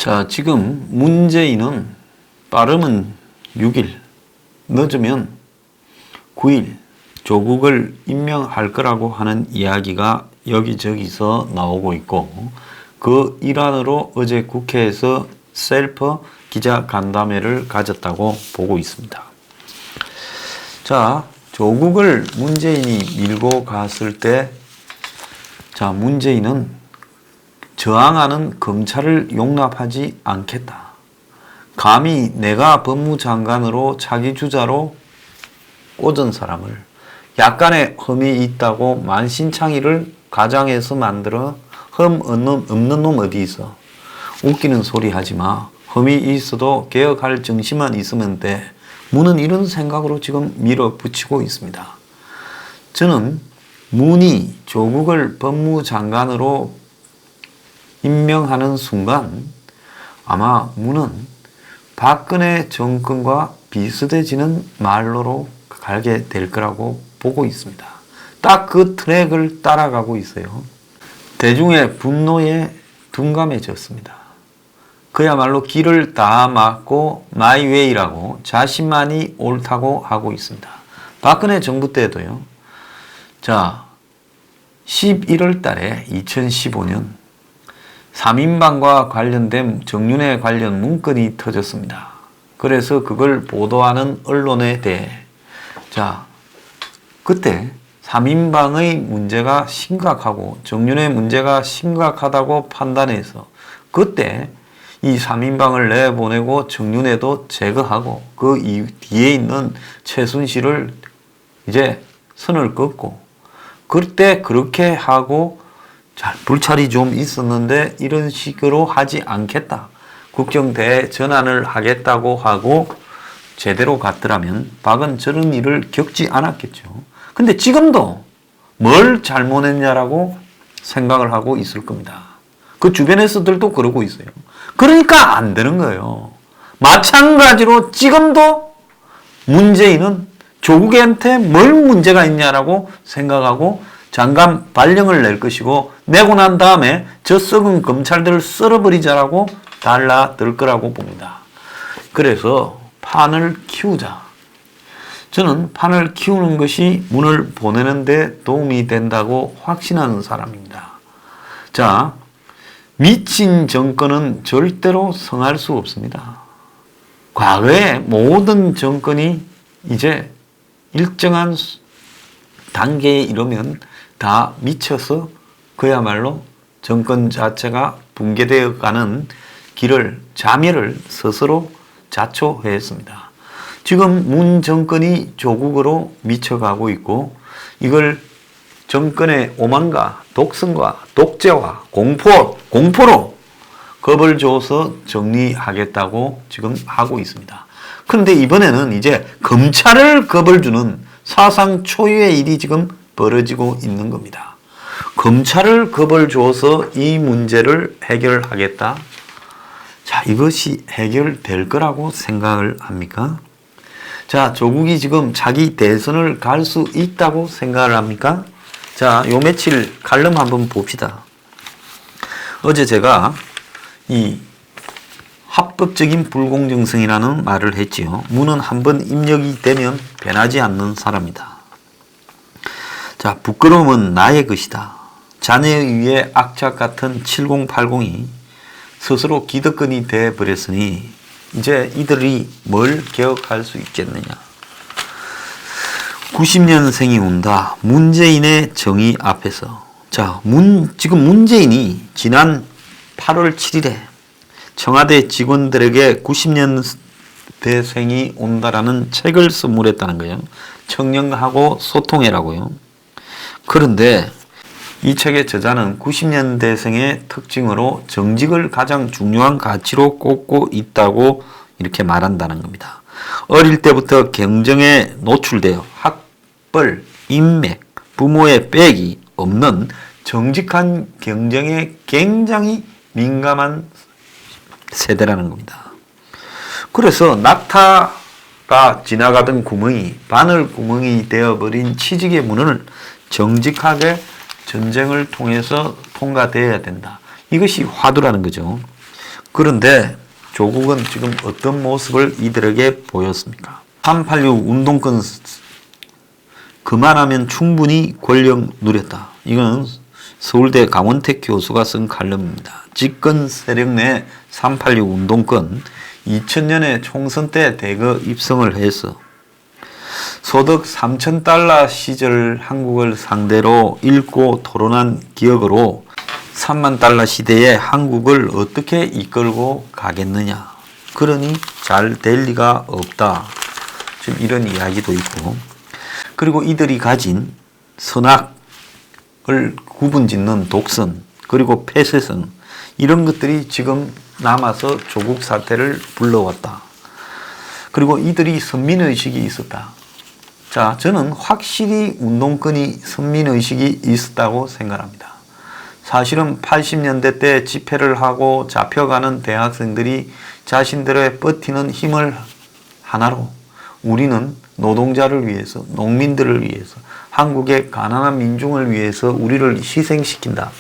자, 지금 문재인은 빠르면 6일, 늦으면 9일 조국을 임명할 거라고 하는 이야기가 여기저기서 나오고 있고, 그 일환으로 어제 국회에서 셀프 기자간담회를 가졌다고 보고 있습니다. 자, 조국을 문재인이 밀고 갔을 때, 자, 문재인은 저항하는 검찰을 용납하지 않겠다. 감히 내가 법무장관으로 자기 주자로 꽂은 사람을 약간의 흠이 있다고 만신창이를 가장해서 만들어 흠 없는 놈 어디 있어. 웃기는 소리 하지 마. 흠이 있어도 개혁할 정신만 있으면 돼. 문은 이런 생각으로 지금 밀어붙이고 있습니다. 저는 문이 조국을 법무장관으로 임명하는 순간 아마 문은 박근혜 정권과 비슷해지는 말로로 가게 될 거라고 보고 있습니다. 딱 그 트랙을 따라가고 있어요. 대중의 분노에 둔감해졌습니다. 그야말로 길을 다 막고 마이웨이라고 자신만이 옳다고 하고 있습니다. 박근혜 정부 때도요. 자, 11월 달에 2015년 3인방과 관련된 정윤회 관련 문건이 터졌습니다. 그래서 그걸 보도하는 언론에 대해, 자, 그때 3인방의 문제가 심각하고 정윤회 문제가 심각하다고 판단해서 그때 이 3인방을 내보내고 정윤회도 제거하고 그 뒤에 있는 최순실을 이제 선을 긋고, 그때 그렇게 하고 불찰이 좀 있었는데 이런 식으로 하지 않겠다. 국정대 전환을 하겠다고 하고 제대로 갔더라면 박은 저런 일을 겪지 않았겠죠. 근데 지금도 뭘 잘못했냐라고 생각을 하고 있을 겁니다. 그 주변에서들도 그러고 있어요. 그러니까 안 되는 거예요. 마찬가지로 지금도 문재인은 조국한테 뭘 문제가 있냐라고 생각하고 장관 발령을 낼 것이고, 내고 난 다음에 저 썩은 검찰들을 썰어버리자라고 달라들 거라고 봅니다. 그래서 판을 키우자. 저는 판을 키우는 것이 문을 보내는 데 도움이 된다고 확신하는 사람입니다. 자, 미친 정권은 절대로 성할 수 없습니다. 과거의 모든 정권이 이제 일정한 단계에 이르면 다 미쳐서 그야말로 정권 자체가 붕괴되어 가는 길을, 자멸을 스스로 자초했습니다. 지금 문 정권이 조국으로 미쳐가고 있고, 이걸 정권의 오만과 독선과 독재와 공포로 겁을 줘서 정리하겠다고 지금 하고 있습니다. 그런데 이번에는 이제 검찰을 겁을 주는 사상 초유의 일이 지금 벌어지고 있는 겁니다. 검찰을 겁을 줘서 이 문제를 해결하겠다. 자, 이것이 해결될 거라고 생각을 합니까? 자, 조국이 지금 자기 대선을 갈 수 있다고 생각을 합니까? 자, 요 며칠 칼럼 한번 봅시다. 어제 제가 이 합법적인 불공정성이라는 말을 했지요. 문은 한번 입력이 되면 변하지 않는 사람이다. 자, 부끄러움은 나의 것이다. 자네에 의해 악착 같은 7080이 스스로 기득권이 되어버렸으니 이제 이들이 뭘 개혁할 수 있겠느냐. 90년생이 온다. 문재인의 정의 앞에서. 자, 지금 문재인이 지난 8월 7일에 청와대 직원들에게 90년대생이 온다라는 책을 선물했다는 거예요. 청년하고 소통해라고요. 그런데 이 책의 저자는 90년대생의 특징으로 정직을 가장 중요한 가치로 꼽고 있다고 이렇게 말한다는 겁니다. 어릴 때부터 경쟁에 노출되어 학벌, 인맥, 부모의 백이 없는 정직한 경쟁에 굉장히 민감한 세대라는 겁니다. 그래서 낙타가 지나가던 구멍이 바늘 구멍이 되어버린 취직의 문을 정직하게 전쟁을 통해서 통과되어야 된다. 이것이 화두라는 거죠. 그런데 조국은 지금 어떤 모습을 이들에게 보였습니까? 386 운동권 그만하면 충분히 권력 누렸다. 이건 서울대 강원택 교수가 쓴 칼럼입니다. 집권 세력 내 386 운동권 2000년에 총선 때 대거 입성을 해서 소득 3,000달러 시절 한국을 상대로 읽고 토론한 기억으로 3만 달러 시대에 한국을 어떻게 이끌고 가겠느냐. 그러니 잘 될 리가 없다. 지금 이런 이야기도 있고, 그리고 이들이 가진 선악을 구분짓는 독선, 그리고 폐쇄성, 이런 것들이 지금 남아서 조국 사태를 불러왔다. 그리고 이들이 선민의식이 있었다. 자, 저는 확실히 운동권이 선민의식이 있었다고 생각합니다. 사실은 80년대 때 집회를 하고 잡혀가는 대학생들이 자신들의 버티는 힘을 하나로 우리는 노동자를 위해서, 농민들을 위해서, 한국의 가난한 민중을 위해서 우리를 희생시킨다.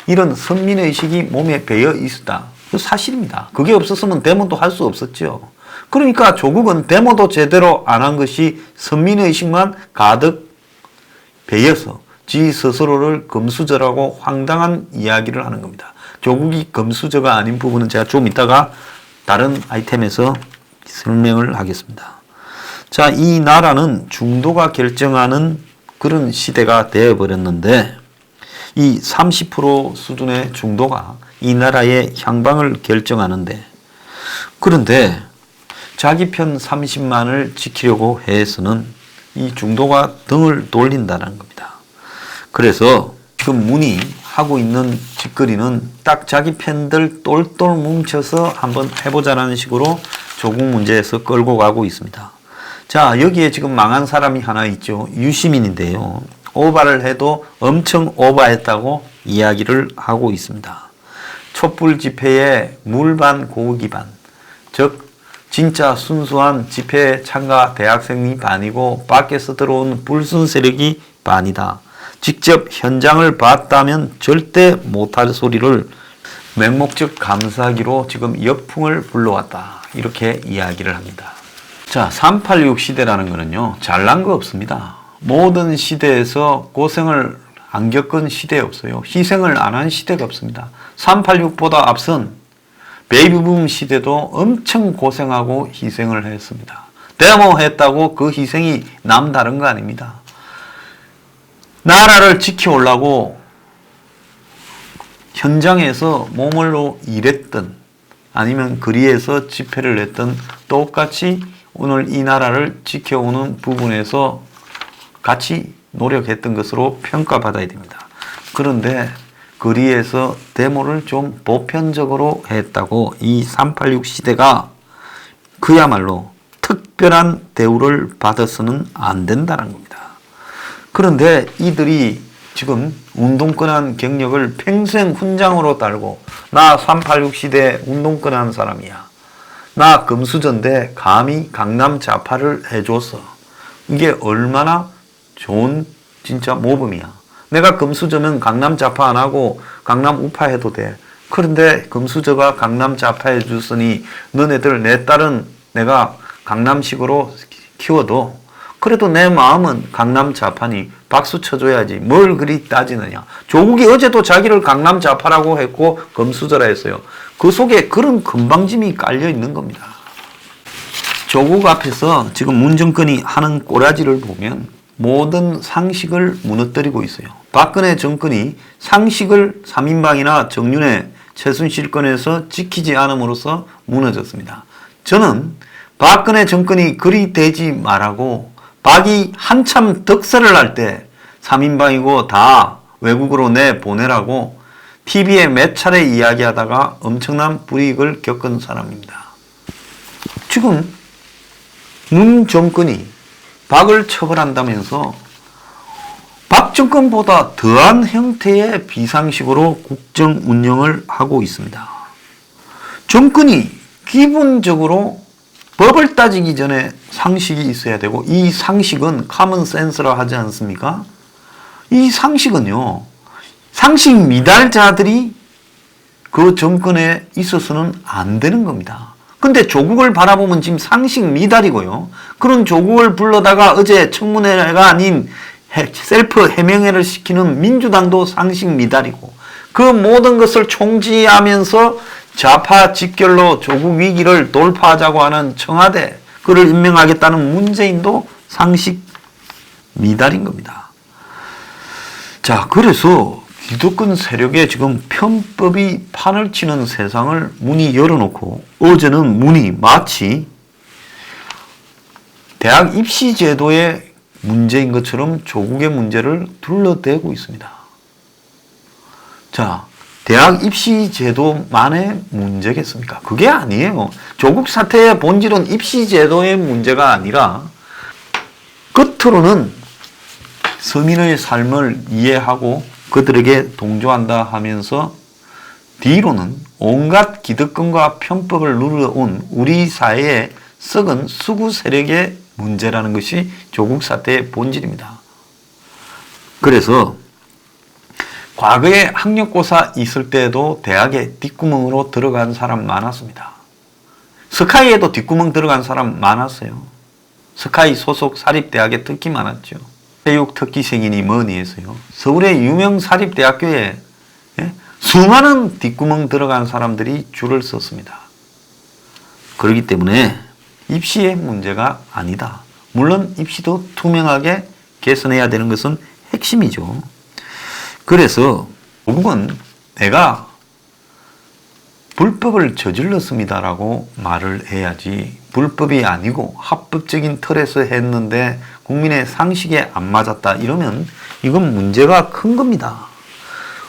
이런 선민의식이 몸에 배어 있었다. 그 사실입니다. 그게 없었으면 데모도 할 수 없었죠. 그러니까 조국은 데모도 제대로 안 한 것이 선민의식만 가득 배어서 지 스스로를 금수저라고 황당한 이야기를 하는 겁니다. 조국이 금수저가 아닌 부분은 제가 좀 이따가 다른 아이템에서 설명을 하겠습니다. 자, 이 나라는 중도가 결정하는 그런 시대가 되어버렸는데 이 30% 수준의 중도가 이 나라의 향방을 결정하는데, 그런데 자기 편 30만을 지키려고 해서는 이 중도가 등을 돌린다는 겁니다. 그래서 지금 문이 하고 있는 짓거리는 딱 자기 편들 똘똘 뭉쳐서 한번 해보자라는 식으로 조국 문제에서 끌고 가고 있습니다. 자, 여기에 지금 망한 사람이 하나 있죠. 유시민인데요. 오바를 해도 엄청 오바했다고 이야기를 하고 있습니다. 촛불 집회에 물반 고기 반, 즉 진짜 순수한 집회 참가 대학생이 반이고 밖에서 들어온 불순 세력이 반이다. 직접 현장을 봤다면 절대 못할 소리를 맹목적 감사하기로 지금 역풍을 불러왔다. 이렇게 이야기를 합니다. 자, 386 시대라는 거는요, 잘난 거 없습니다. 모든 시대에서 고생을 안 겪은 시대 없어요. 희생을 안 한 시대가 없습니다. 386보다 앞선 베이비붐 시대도 엄청 고생하고 희생을 했습니다. 데모했다고 그 희생이 남다른 거 아닙니다. 나라를 지켜오려고 현장에서 몸으로 일했던, 아니면 거리에서 집회를 했던, 똑같이 오늘 이 나라를 지켜오는 부분에서 같이 노력했던 것으로 평가받아야 됩니다. 그런데 거리에서 데모를 좀 보편적으로 했다고 이 386 시대가 그야말로 특별한 대우를 받아서는 안 된다는 겁니다. 그런데 이들이 지금 운동권한 경력을 평생 훈장으로 달고, 나 386 시대 운동권한 사람이야, 나 금수저인데 감히 강남 좌파를 해줘서, 이게 얼마나 좋은 진짜 모범이야. 내가 금수저면 강남 좌파 안 하고 강남 우파 해도 돼. 그런데 금수저가 강남 좌파 해줬으니 너네들 내 딸은 내가 강남식으로 키워도 그래도 내 마음은 강남 좌파니 박수 쳐줘야지. 뭘 그리 따지느냐. 조국이 어제도 자기를 강남 좌파라고 했고 금수저라 했어요. 그 속에 그런 건방짐이 깔려 있는 겁니다. 조국 앞에서 지금 문정권이 하는 꼬라지를 보면 모든 상식을 무너뜨리고 있어요. 박근혜 정권이 상식을 3인방이나 정윤회, 최순실 건에서 지키지 않음으로써 무너졌습니다. 저는 박근혜 정권이 그리 되지 말라고, 박이 한참 득세를 할 때 3인방이고 다 외국으로 내보내라고 TV에 몇 차례 이야기하다가 엄청난 불이익을 겪은 사람입니다. 지금 문 정권이 박을 처벌한다면서 박 정권보다 더한 형태의 비상식으로 국정 운영을 하고 있습니다. 정권이 기본적으로 법을 따지기 전에 상식이 있어야 되고, 이 상식은 카먼 센스라 하지 않습니까? 이 상식은요, 상식 미달자들이 그 정권에 있어서는 안 되는 겁니다. 근데 조국을 바라보면 지금 상식 미달이고요. 그런 조국을 불러다가 어제 청문회가 아닌 셀프 해명회를 시키는 민주당도 상식 미달이고, 그 모든 것을 총지하면서 좌파 직결로 조국 위기를 돌파하자고 하는 청와대, 그를 임명하겠다는 문재인도 상식 미달인 겁니다. 자, 그래서 기득권 세력에 지금 편법이 판을 치는 세상을 문이 열어놓고, 어제는 문이 마치 대학 입시 제도의 문제인 것처럼 조국의 문제를 둘러대고 있습니다. 자, 대학 입시 제도만의 문제겠습니까? 그게 아니에요. 조국 사태의 본질은 입시 제도의 문제가 아니라, 겉으로는 서민의 삶을 이해하고 그들에게 동조한다 하면서 뒤로는 온갖 기득권과 편법을 누려온 우리 사회의 썩은 수구 세력의 문제라는 것이 조국 사태의 본질입니다. 그래서 과거에 학력고사 있을 때에도 대학에 뒷구멍으로 들어간 사람 많았습니다. 스카이에도 뒷구멍 들어간 사람 많았어요. 스카이 소속 사립대학에 특히 많았죠. 체육 특기생이니 뭐니 해서요. 서울의 유명 사립대학교에 수많은 뒷구멍 들어간 사람들이 줄을 섰습니다. 그렇기 때문에 입시의 문제가 아니다. 물론 입시도 투명하게 개선해야 되는 것은 핵심이죠. 그래서 조국은 내가 불법을 저질렀습니다라고 말을 해야지, 불법이 아니고 합법적인 틀에서 했는데 국민의 상식에 안 맞았다 이러면 이건 문제가 큰 겁니다.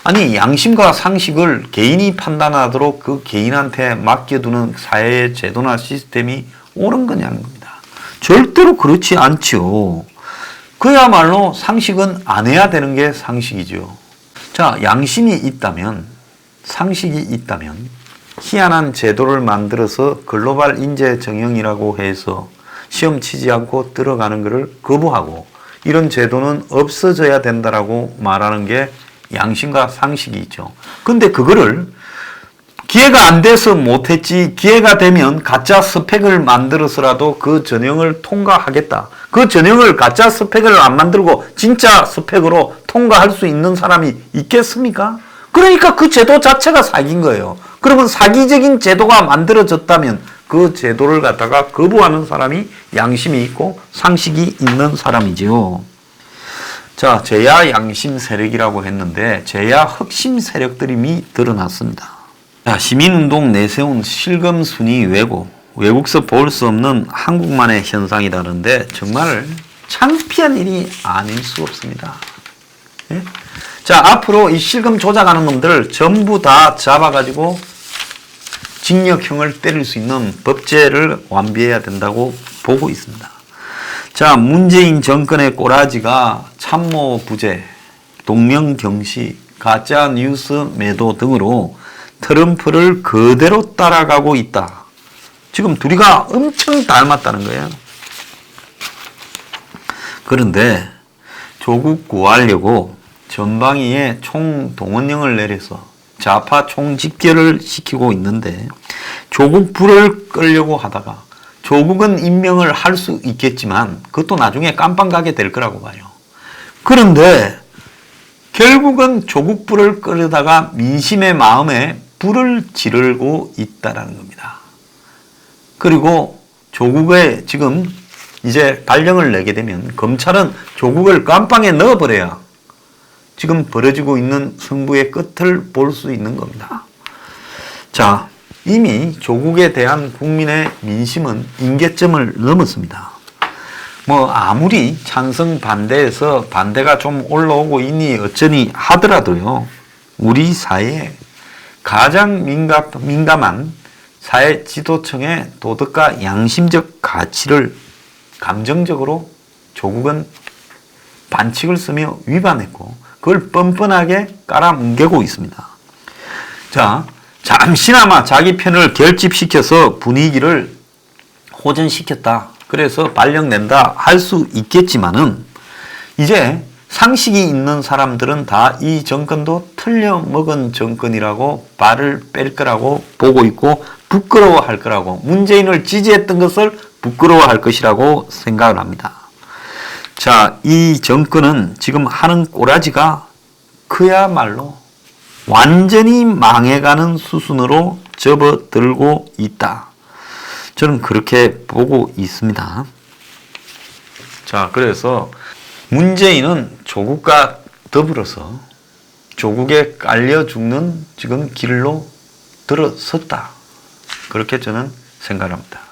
아니, 양심과 상식을 개인이 판단하도록 그 개인한테 맡겨두는 사회의 제도나 시스템이 옳은 거냐는 겁니다. 절대로 그렇지 않죠. 그야말로 상식은 안 해야 되는 게 상식이죠. 자, 양심이 있다면, 상식이 있다면 희한한 제도를 만들어서 글로벌 인재 정형이라고 해서 시험 치지 않고 들어가는 것을 거부하고, 이런 제도는 없어져야 된다라고 말하는 게 양심과 상식이 있죠. 근데 그거를 기회가 안 돼서 못했지, 기회가 되면 가짜 스펙을 만들어서라도 그 전형을 통과하겠다. 그 전형을 가짜 스펙을 안 만들고 진짜 스펙으로 통과할 수 있는 사람이 있겠습니까? 그러니까 그 제도 자체가 사기인 거예요. 그러면 사기적인 제도가 만들어졌다면 그 제도를 갖다가 거부하는 사람이 양심이 있고 상식이 있는 사람이지요. 자, 제야 양심 세력이라고 했는데 제야 흑심 세력들이 이미 드러났습니다. 자, 시민운동 내세운 실검순위 왜곡, 외국서 볼 수 없는 한국만의 현상이라는데 정말 창피한 일이 아닐 수 없습니다. 예? 자, 앞으로 이 실검 조작하는 놈들 전부 다 잡아가지고 징역형을 때릴 수 있는 법제를 완비해야 된다고 보고 있습니다. 자, 문재인 정권의 꼬라지가 참모 부재, 동명경시, 가짜 뉴스 매도 등으로 트럼프를 그대로 따라가고 있다. 지금 둘이가 엄청 닮았다는 거예요. 그런데 조국 구하려고 전방위에 총동원령을 내려서 좌파 총집결을 시키고 있는데, 조국 불을 끌려고 하다가 조국은 임명을 할 수 있겠지만 그것도 나중에 깜빵 가게 될 거라고 봐요. 그런데 결국은 조국 불을 끌다가 민심의 마음에 불을 지르고 있다라는 겁니다. 그리고 조국에 지금 이제 발령을 내게 되면 검찰은 조국을 깜빵에 넣어버려야 지금 벌어지고 있는 승부의 끝을 볼 수 있는 겁니다. 자, 이미 조국에 대한 국민의 민심은 임계점을 넘었습니다. 뭐 아무리 찬성 반대에서 반대가 좀 올라오고 있니 어쩌니 하더라도요, 우리 사회에 가장 민감한 사회 지도층의 도덕과 양심적 가치를 감정적으로 조국은 반칙을 쓰며 위반했고 그걸 뻔뻔하게 깔아뭉개고 있습니다. 자, 잠시나마 자기 편을 결집시켜서 분위기를 호전시켰다, 그래서 발령 낸다 할 수 있겠지만은 이제 상식이 있는 사람들은 다 이 정권도 틀려먹은 정권이라고 발을 뺄 거라고 보고 있고 부끄러워할 거라고, 문재인을 지지했던 것을 부끄러워할 것이라고 생각을 합니다. 자, 이 정권은 지금 하는 꼬라지가 그야말로 완전히 망해가는 수순으로 접어들고 있다. 저는 그렇게 보고 있습니다. 자, 그래서 문재인은 조국과 더불어서 조국에 깔려 죽는 지금 길로 들어섰다. 그렇게 저는 생각합니다.